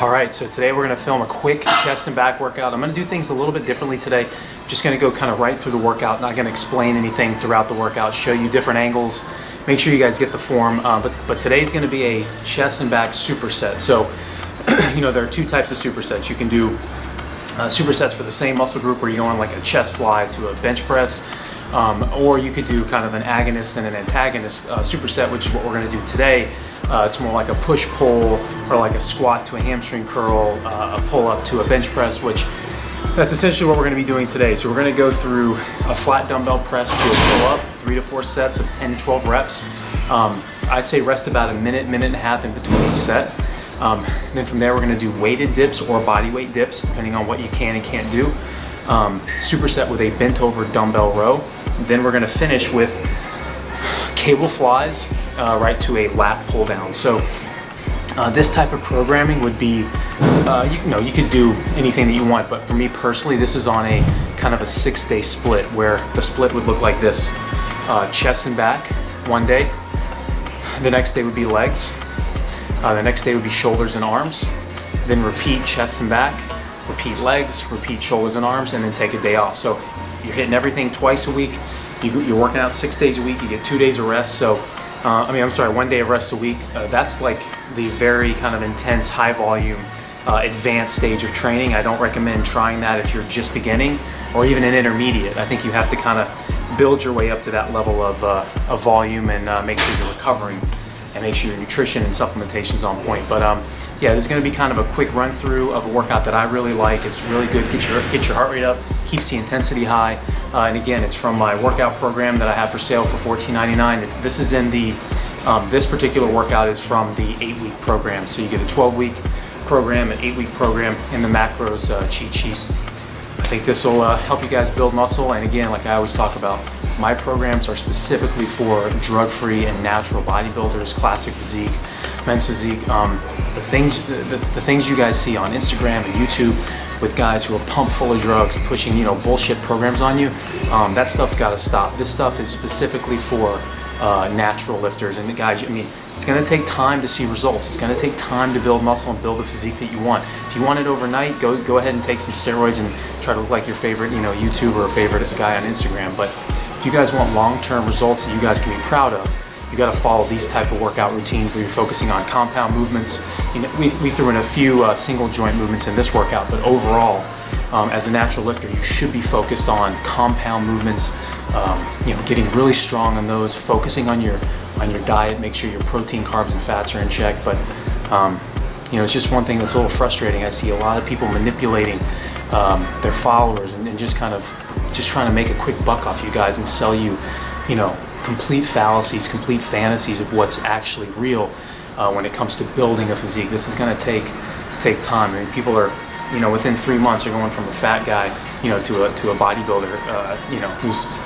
All right, so today we're going to film a quick chest and back workout. I'm going to do things a little bit differently today. Just going to go kind of right through the workout, not going to explain anything throughout the workout, show you different angles, make sure you guys get the form. But today's going to be a chest and back superset. So, there are two types of supersets. You can do supersets for the same muscle group where you go on like a chest fly to a bench press, or you could do kind of an agonist and an antagonist superset, which is what we're going to do today. It's more like a push-pull or like a squat to a hamstring curl, a pull-up to a bench press, which that's essentially what we're going to be doing today. So we're going to go through a flat dumbbell press to a pull-up, 3 to 4 sets of 10 to 12 reps. I'd say rest about a minute, minute and a half in between each set. Then from there we're going to do weighted dips or body weight dips, depending on what you can and can't do. Superset with a bent over dumbbell row. Then we're going to finish with cable flies right to a lat pull down. So this type of programming would be, you could do anything that you want, but for me personally, this is on a kind of a 6-day split where the split would look like this. Chest and back one day, the next day would be legs, the next day would be shoulders and arms, then repeat chest and back, repeat legs, repeat shoulders and arms, and then take a day off. So you're hitting everything twice a week. You're working out 6 days a week, you get 2 days of rest. So, 1 day of rest a week. That's like the very kind of intense, high volume, advanced stage of training. I don't recommend trying that if you're just beginning or even an intermediate. I think you have to kind of build your way up to that level of volume and make sure you're recovering and make sure your nutrition and supplementation is on point. But yeah, this is going to be kind of a quick run through of a workout that I really like. It's really good. Get your heart rate up, keeps the intensity high, and again, it's from my workout program that I have for sale for $14.99. This is in the this particular workout is from the 8-week program. So you get a 12-week program, an 8-week program, and the macros cheat sheet. I think this will help you guys build muscle. And again, like I always talk about, my programs are specifically for drug-free and natural bodybuilders, classic physique, men's physique. The things you guys see on Instagram and YouTube with guys who are pumped full of drugs, pushing bullshit programs on you, that stuff's got to stop. This stuff is specifically for natural lifters. And the guys, it's going to take time to see results. It's going to take time to build muscle and build the physique that you want. If you want it overnight, go ahead and take some steroids and try to look like your favorite YouTuber or favorite guy on Instagram. But if you guys want long-term results that you guys can be proud of, you got to follow these type of workout routines where you're focusing on compound movements. We threw in a few single joint movements in this workout, but overall, as a natural lifter, you should be focused on compound movements. Getting really strong on those, focusing on your diet, make sure your protein, carbs, and fats are in check. But it's just one thing that's a little frustrating. I see a lot of people manipulating their followers and just trying to make a quick buck off you guys and sell you, complete fallacies, complete fantasies of what's actually real when it comes to building a physique. This is going to take time. People are, within 3 months are going from a fat guy, to a bodybuilder,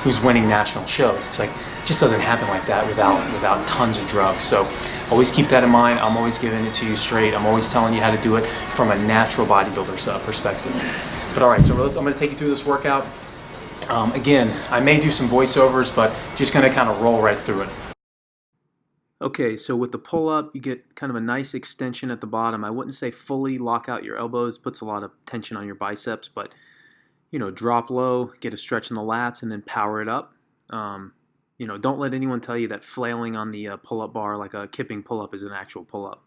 who's winning national shows. It's like, it just doesn't happen like that without tons of drugs. So always keep that in mind. I'm always giving it to you straight. I'm always telling you how to do it from a natural bodybuilder's perspective. But all right, so I'm going to take you through this workout. Again, I may do some voiceovers, but just going to kind of roll right through it. Okay, so with the pull-up, you get kind of a nice extension at the bottom. I wouldn't say fully lock out your elbows, puts a lot of tension on your biceps, but drop low, get a stretch in the lats, and then power it up. Don't let anyone tell you that flailing on the pull-up bar like a kipping pull-up is an actual pull-up.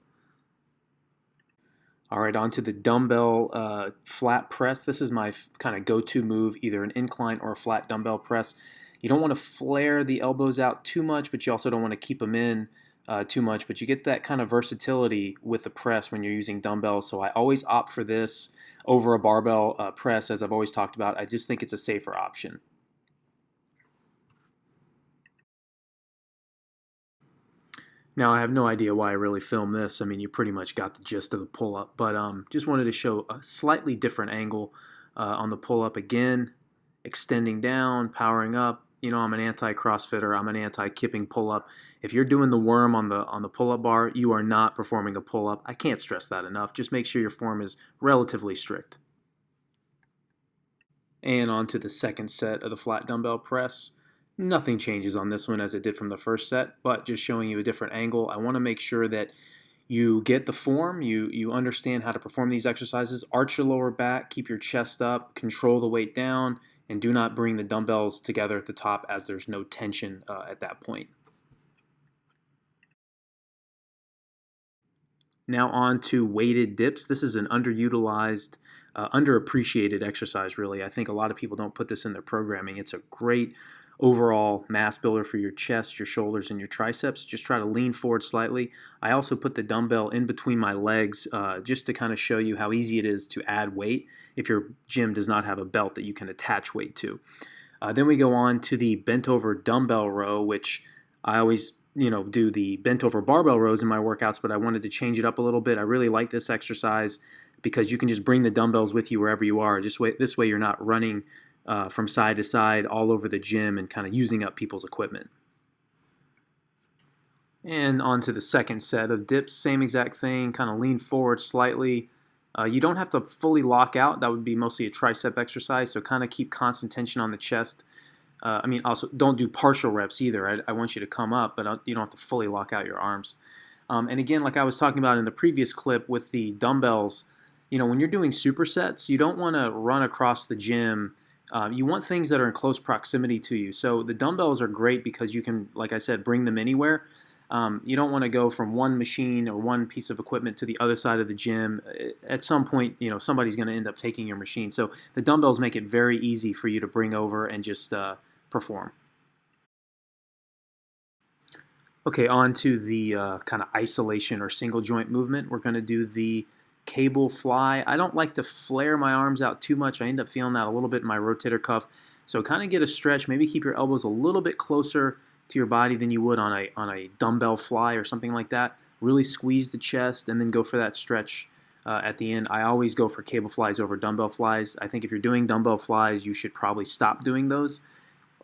All right, on to the dumbbell flat press. This is my kind of go-to move, either an incline or a flat dumbbell press. You don't want to flare the elbows out too much, but you also don't want to keep them in too much. But you get that kind of versatility with the press when you're using dumbbells. So I always opt for this over a barbell press, as I've always talked about. I just think it's a safer option. Now, I have no idea why I really filmed this. You pretty much got the gist of the pull-up, but just wanted to show a slightly different angle on the pull-up. Again, extending down, powering up. I'm an anti-CrossFitter. I'm an anti-kipping pull-up. If you're doing the worm on the pull-up bar, you are not performing a pull-up. I can't stress that enough. Just make sure your form is relatively strict. And on to the second set of the flat dumbbell press. Nothing changes on this one as it did from the first set, but just showing you a different angle. I want to make sure that You get the form, you understand how to perform these exercises. Arch your lower back, keep your chest up, control the weight down, and do not bring the dumbbells together at the top as there's no tension at that point. Now on to weighted dips. This is an underutilized, underappreciated exercise, really. I think a lot of people don't put this in their programming. It's a great overall mass builder for your chest, your shoulders, and your triceps. Just try to lean forward slightly. I also put the dumbbell in between my legs just to kind of show you how easy it is to add weight if your gym does not have a belt that you can attach weight to. Then we go on to the bent over dumbbell row, which I always do the bent over barbell rows in my workouts, but I wanted to change it up a little bit. I really like this exercise because you can just bring the dumbbells with you wherever you are. This way you're not running from side to side all over the gym and kind of using up people's equipment. And on to the second set of dips, same exact thing, kind of lean forward slightly. You don't have to fully lock out. That would be mostly a tricep exercise, so kind of keep constant tension on the chest. Also don't do partial reps either. I want you to come up, but you don't have to fully lock out your arms. And again, like I was talking about in the previous clip with the dumbbells, when you're doing supersets, you don't want to run across the gym. You want things that are in close proximity to you. So the dumbbells are great because you can, like I said, bring them anywhere. You don't want to go from one machine or one piece of equipment to the other side of the gym. At some point, somebody's going to end up taking your machine. So the dumbbells make it very easy for you to bring over and just perform. Okay, on to the kind of isolation or single joint movement. We're going to do the cable fly. I don't like to flare my arms out too much. I end up feeling that a little bit in my rotator cuff. So kind of get a stretch. Maybe keep your elbows a little bit closer to your body than you would on a dumbbell fly or something like that. Really squeeze the chest and then go for that stretch at the end. I always go for cable flies over dumbbell flies. I think if you're doing dumbbell flies, you should probably stop doing those.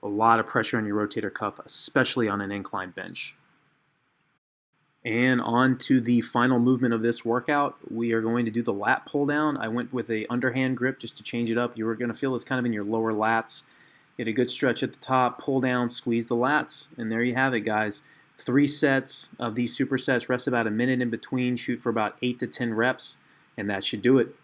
A lot of pressure on your rotator cuff, especially on an incline bench. And on to the final movement of this workout, we are going to do the lat pull down. I went with a underhand grip just to change it up. You were going to feel this kind of in your lower lats. Get a good stretch at the top, pull down, squeeze the lats, and there you have it, guys. 3 sets of these supersets, rest about a minute in between, shoot for about 8 to 10 reps, and that should do it.